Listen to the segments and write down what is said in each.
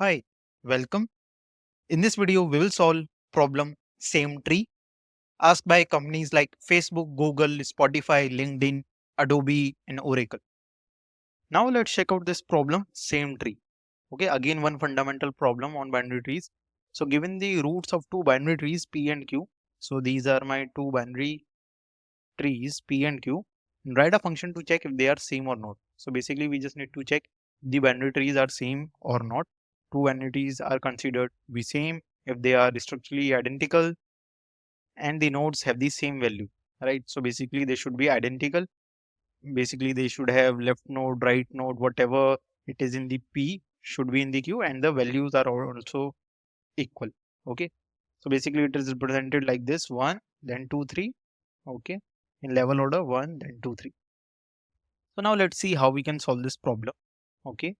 Hi, welcome. In this video, we will solve problem same tree asked by companies like Facebook, Google, Spotify, LinkedIn, Adobe, and Oracle. Now let's check out this problem same tree. Okay, again one fundamental problem on binary trees. So given the roots of two binary trees P and Q, so these are my two binary trees P and Q. Write a function to check if they are same or not. So basically we just need to check the binary trees are same or not. Two binary trees are considered to be same if they are structurally identical and the nodes have the same value, right? So basically they should be identical. Basically they should have left node, right node, whatever it is in the P should be in the Q, and the values are also equal. Okay, so basically it is represented like this: 1, then 2, 3. Okay, in level order: 1, then 2, 3. So now let's see how we can solve this problem. Okay,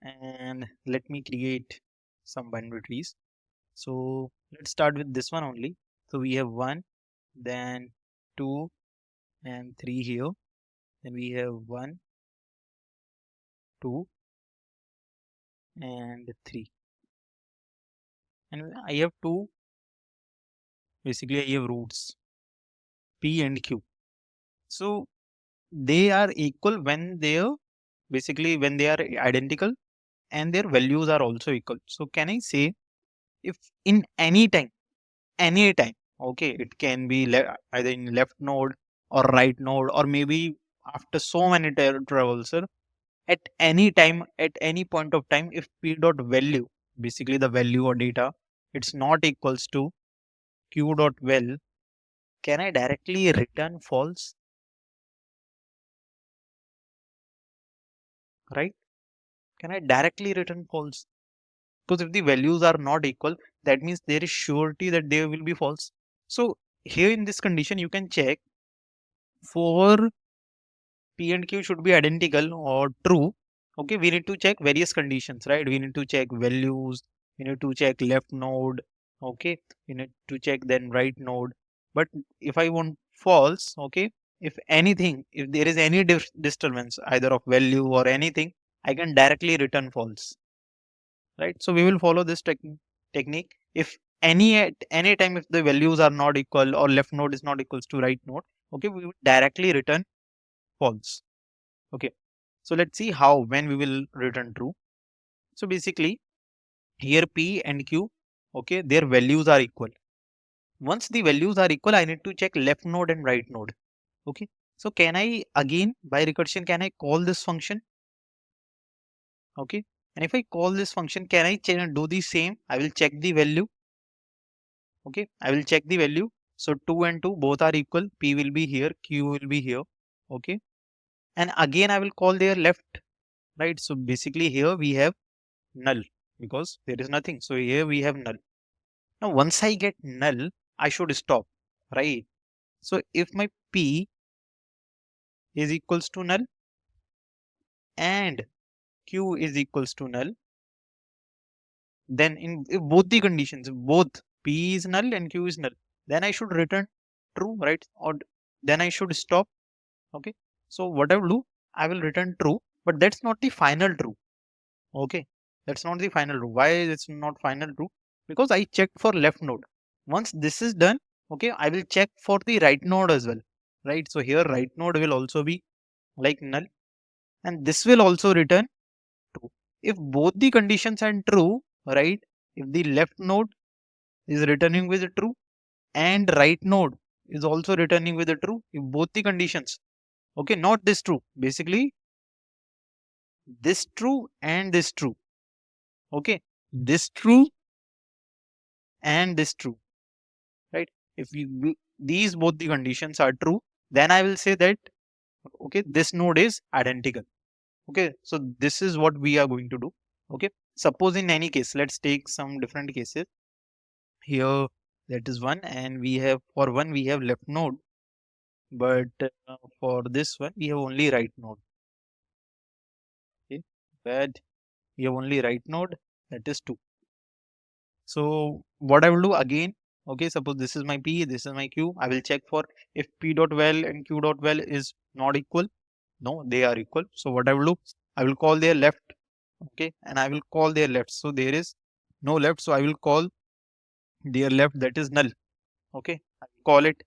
and let me create some binary trees. So let's start with this one only. So we have 1, then 2 and 3 here. Then we have 1, 2 and 3. And I have two, basically I have roots P and Q. So they are equal when they are when they are identical and their values are also equal. So can I say if in any time, okay, it can be either in left node or right node, or maybe after so many traversal, at any time, at any point of time, if P dot value, basically the value or data, it's not equals to Q dot val, can I directly return false, right? Can I directly return false? Because if the values are not equal, that means there is surety that they will be false. So here in this condition, you can check for P and Q should be identical or true. Okay, we need to check various conditions, right? We need to check values, we need to check left node, okay, we need to check then right node. But if I want false, okay, if anything, if there is any disturbance either of value or anything, I can directly return false, right? So we will follow this technique. If at any time if the values are not equal or left node is not equals to right node, okay, we will directly return false. Okay, so let's see how when we will return true. So basically here P and Q, okay, their values are equal. Once the values are equal, I need to check left node and right node. Okay, so can I again by recursion can I call this function? Okay, and if I call this function, can I do the same? I will check the value. Okay, I will check the value. So 2 and 2 both are equal. P will be here, Q will be here. Okay, and again I will call their left, right? So basically here we have null because there is nothing. So here we have null. Now once I get null, I should stop, right? So if my P is equals to null and Q is equals to null, then in if both the conditions, if both P is null and Q is null, then I should return true, right? Or then I should stop. Okay. So what I will do, I will return true, but that's not the final true. Okay. That's not the final true. Why it's not final true? Because I checked for left node. Once this is done, okay, I will check for the right node as well. Right. So here right node will also be like null, and this will also return true. If both the conditions are true, right? If the left node is returning with a true and right node is also returning with a true, if both the conditions, okay, not this true, basically this true and this true, okay, this true and this true, right? If these both the conditions are true, then I will say that okay, this node is identical. Okay, so this is what we are going to do. Okay, suppose in any case, let's take some different cases here. That is one, and we have for one we have left node, but for this one we have only right node. Okay, but we have only right node, that is 2. So what I will do again, okay, suppose this is my P, this is my Q. I will check for if P dot val and Q dot val is not equal. No, they are equal. So what I will do, I will call their left. Okay, and I will call their left. So there is no left, so I will call their left, that is null. Okay, I will call it.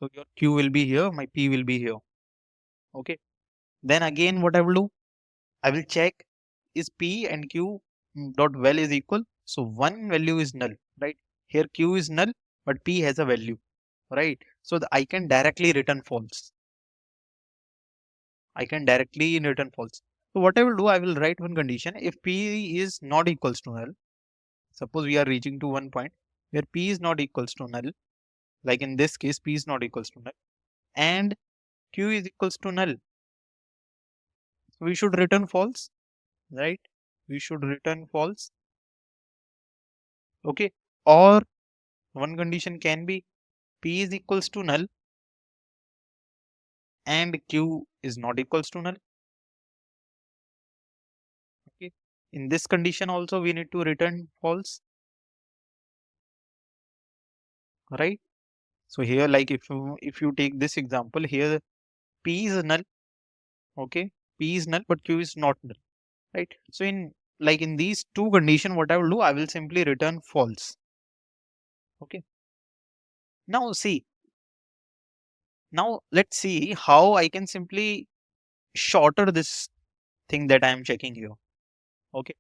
So your q will be here, my p will be here. Okay, then again what I will do, I will check is p and q dot val is equal. So one value is null, right? Here q is null, but p has a value, right? So I can directly return false. I can directly return false. So what I will do, I will write one condition. If p is not equals to null, suppose we are reaching to one point where p is not equals to null, like in this case, p is not equals to null, and q is equals to null. So we should return false, right? We should return false. Okay. Or one condition can be p is equals to null and q is not equals to null. Okay. In this condition also we need to return false, right? So here, like if you take this example here, p is null. Okay, p is null, but q is not null, right? So in, like in these two condition, what I will do, I will simply return false. Okay. Now see, now let's see how I can simply shorter this thing that I am checking here. Okay,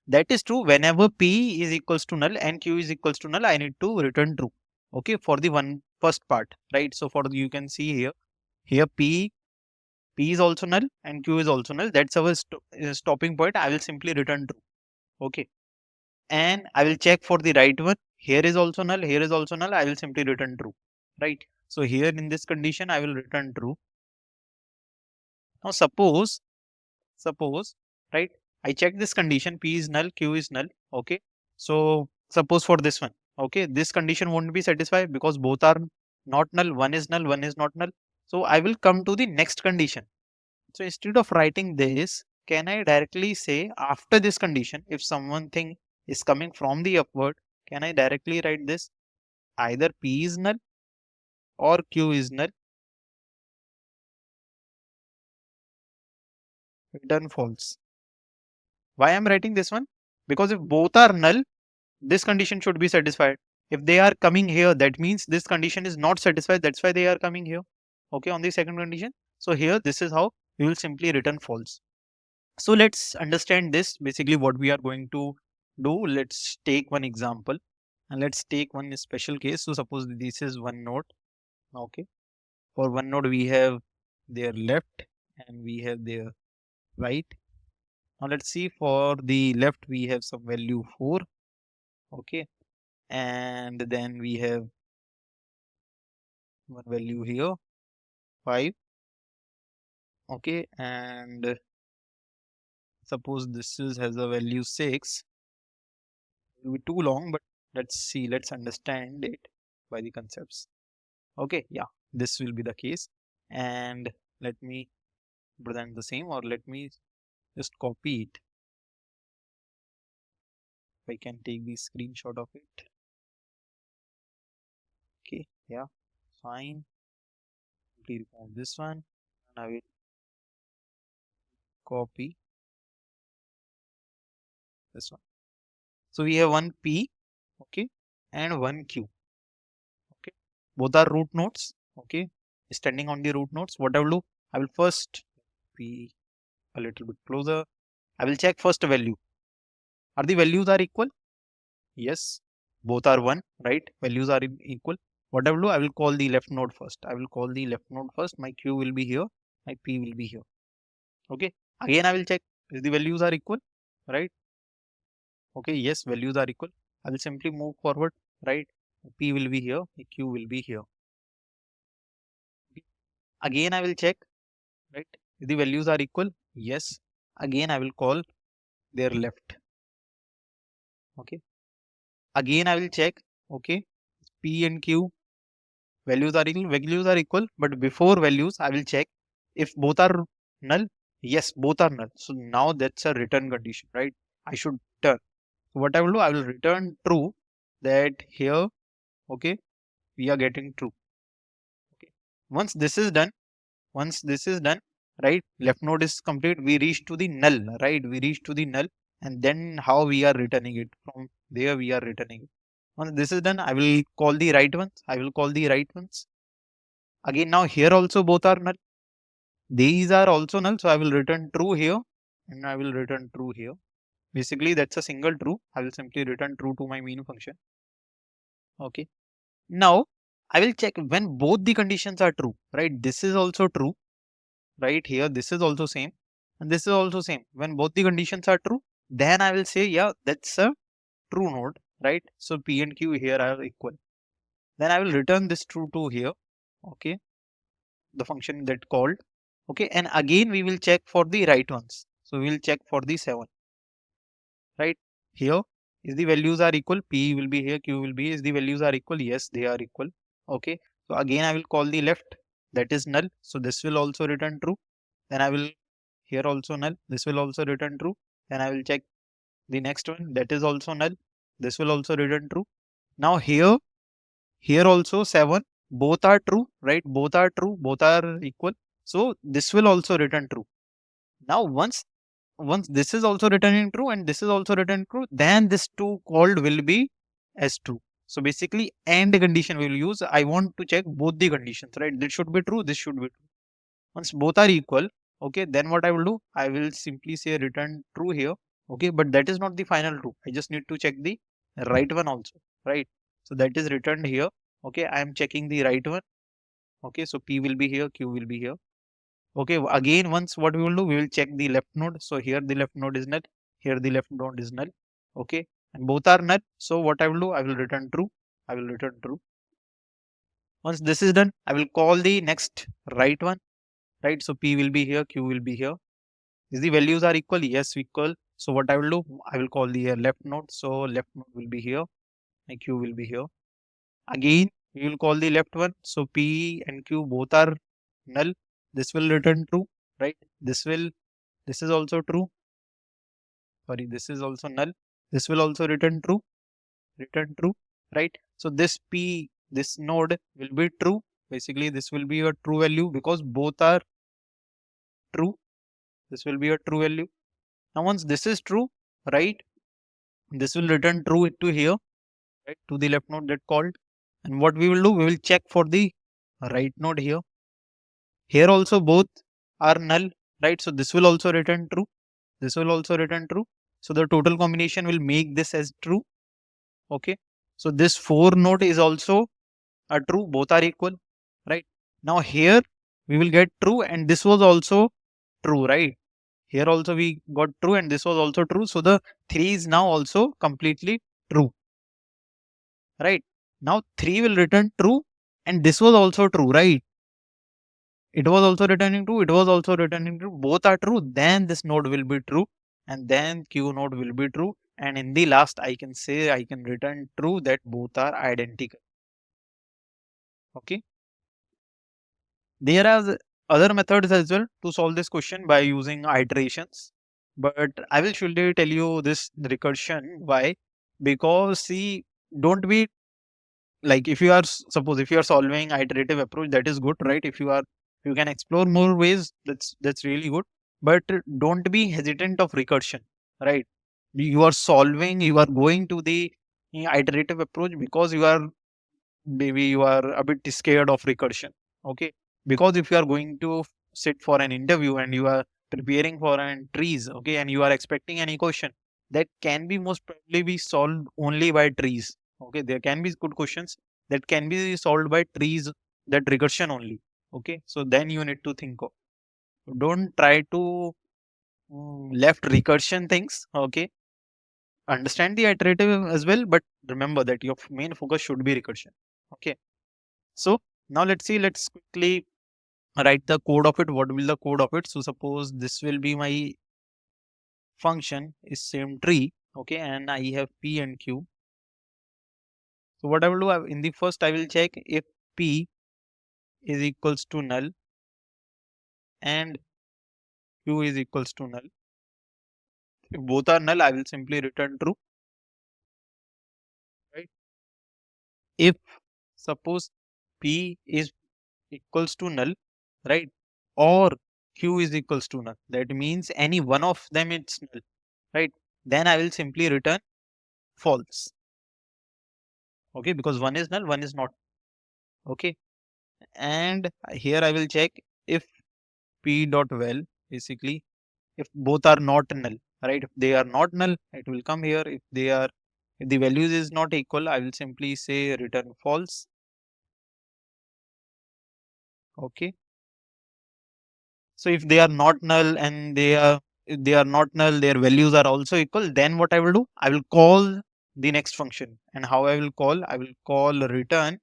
that is true. Whenever p is equals to null and q is equals to null, I need to return true. Okay, for the first part, right? So for you can see here p is also null and q is also null. That's our stopping point. I will simply return true. Okay, and I will check for the right one. Here is also null. Here is also null. I will simply return true. Right. So here in this condition, I will return true. Now suppose, right, I check this condition, p is null, q is null. Okay, so suppose for this one, okay, this condition won't be satisfied because both are not null. One is null, one is not null. So I will come to the next condition. So instead of writing this, can I directly say after this condition, if someone thing is coming from the upward, can I directly write this? Either p is null or q is null, return false. Why I'm writing this one? Because if both are null, this condition should be satisfied. If they are coming here, that means this condition is not satisfied. That's why they are coming here. Okay, on the second condition. So here, this is how we will simply return false. So let's understand this. Basically, what we are going to do. Let's take one example and let's take one special case. So suppose this is one node. Okay, for one node we have their left and we have their right. Now let's see, for the left we have some value 4. Okay, and then we have one value here 5. Okay, and suppose this is has a value 6. It will be too long, but let's see, let's understand it by the concepts. Okay, yeah, this will be the case, and let me present the same, or let me just copy it. If I can take the screenshot of it. Okay, yeah, fine. Simply remove this one and I will copy this one. So we have one p, okay, and one q. Okay, both are root nodes. Okay, standing on the root nodes. What I will do, I will first be a little bit closer. I will check first value. Are the values are equal? Yes, both are 1, right? Values are equal. What I will do, I will call the left node first. I will call the left node first. My q will be here. My p will be here. Okay. Again, I will check if the values are equal, right? Okay. Yes, values are equal. I will simply move forward, right? P will be here. Q will be here. Okay. Again, I will check, right? If the values are equal, yes. Again, I will call their left. Okay. Again, I will check. Okay. P and Q values are equal. Values are equal, but before values, I will check if both are null. Yes, both are null. So now that's a return condition, right? I should return. So what I will do, I will return true, that here, okay, we are getting true. Okay. Once this is done, right, left node is complete. We reach to the null, right? We reach to the null. and then how we are returning it. From there we are returning it. Once this is done, I will call the right ones. I will call the right ones. Again, now here also both are null. These are also null, so I will return true here and I will return true here. Basically, that's a single true. I will simply return true to my main function. Okay. Now, I will check when both the conditions are true, right? This is also true, right? Here, this is also same, and this is also same. When both the conditions are true, then I will say, yeah, that's a true node, right? So P and Q here are equal. Then I will return this true to here, okay? The function that called, okay? And again, we will check for the right ones. So we will check for the 7, right? Here, is the values are equal, P will be here, Q will be, is the values are equal? Yes, they are equal. Okay. So again, I will call the left, that is null. So this will also return true. Then I will here also null. This will also return true. Then I will check the next one, that is also null. This will also return true. Now here also 7, both are true, right? Both are true, both are equal. So this will also return true. Now once this is also returning true and this is also returning true, then this two called will be as true. So basically, and condition we will use. I want to check both the conditions, right? This should be true, this should be true. Once both are equal, okay, then what I will do, I will simply say return true here, okay, but that is not the final true. I just need to check the right one also, right? So that is returned here, okay. I am checking the right one, okay. So P will be here, Q will be here. Okay, again, once what we will do, we will check the left node. So here the left node is null, here the left node is null. Okay, and both are null. So what I will do, I will return true. I will return true. Once this is done, I will call the next right one. Right, so P will be here, Q will be here. Is the values are equal? Yes, equal. So what I will do, I will call the left node. So left node will be here, and Q will be here. Again, we will call the left one. So P and Q both are null. This will return true, right? This is also true. Sorry, this is also null. This will also return true, right? So this node will be true. Basically, this will be a true value because both are true. This will be a true value. Now, once this is true, right, this will return true to here, right, to the left node that called. And what we will do, we will check for the right node here. Here also both are null, right? So this will also return true. This will also return true. So the total combination will make this as true. Okay. So this 4 node is also a true. Both are equal, right? Now here we will get true and this was also true, right? Here also we got true and this was also true. So the 3 is now also completely true, right? Now 3 will return true and this was also true, right? It was also returning true, it was also returning true, both are true, then this node will be true and then Q node will be true. And in the last, I can say I can return true that both are identical. Okay. There are other methods as well to solve this question by using iterations. But I will surely tell you this recursion. Why? Because see, don't be like if you are suppose if you are solving iterative approach, that is good, right? If you are you can explore more ways, that's really good. But don't be hesitant of recursion, right? You are solving, you are going to the iterative approach because you are maybe you are a bit scared of recursion, okay? Because if you are going to sit for an interview and you are preparing for an trees, okay, and you are expecting any question that can be most probably be solved only by trees, okay, there can be good questions that can be solved by trees, that recursion only, okay. So then you need to think of, don't try to left recursion things, okay. Understand the iterative as well, but remember that your main focus should be recursion, okay. So now let's quickly write the code of it. What will the code of it? So suppose this will be my function is same tree, okay, and I have P and Q. So what I will do, in the first I will check if P is equals to null and Q is equals to null. If both are null, I will simply return true, right? If suppose P is equals to null, right, or Q is equals to null, that means any one of them is null, right? then I will simply return false. Okay, because one is null, one is not. Okay, and here I will check if p dot val, basically if both are not null, right? If they are not null, it will come here. If the values is not equal, I will simply say return false. Okay, so if they are not null and if they are not null, their values are also equal, then what I will do, I will call the next function. And how I will call, I will call return.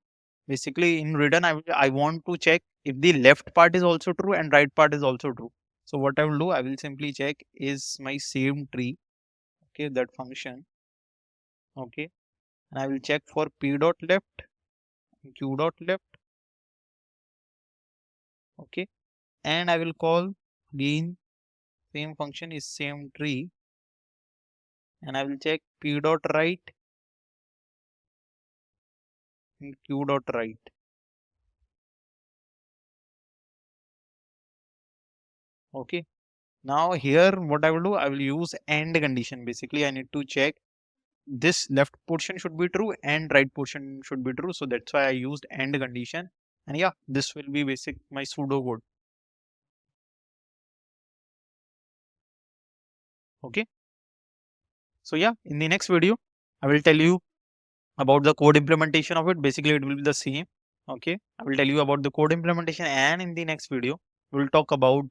Basically in return, I want to check if the left part is also true and right part is also true. So what I will do, I will simply check is my same tree, okay, that function. Okay, and I will check for p dot left and q dot left. Okay, and I will call again same function is same tree, and I will check p dot right and q dot right. Okay, now here what I will do, I will use AND condition. Basically I need to check this left portion should be true and right portion should be true, so that's why I used AND condition. And yeah, this will be basic my pseudo code. Okay, so yeah, in the next video I will tell you about the code implementation of it. Basically it will be the same. Okay, I will tell you about the code implementation, and in the next video we'll talk about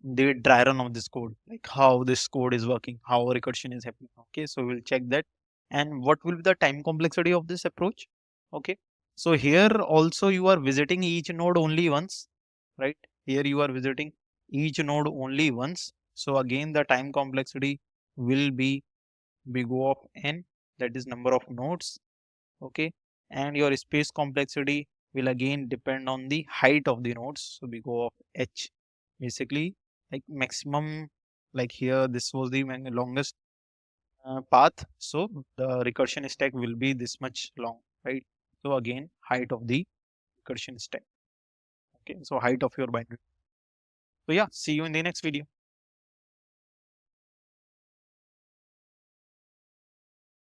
the dry run of this code, like how this code is working, how recursion is happening. Okay, so we'll check that, and what will be the time complexity of this approach. Okay, so here also you are visiting each node only once, right? Here you are visiting each node only once, so again the time complexity will be big O of n, that is number of nodes. Okay, and your space complexity will again depend on the height of the nodes, so big O of h. Basically like maximum, like here this was the longest path, so the recursion stack will be this much long, right? So again height of the recursion stack. Okay, so height of your binary. So yeah, see you in the next video.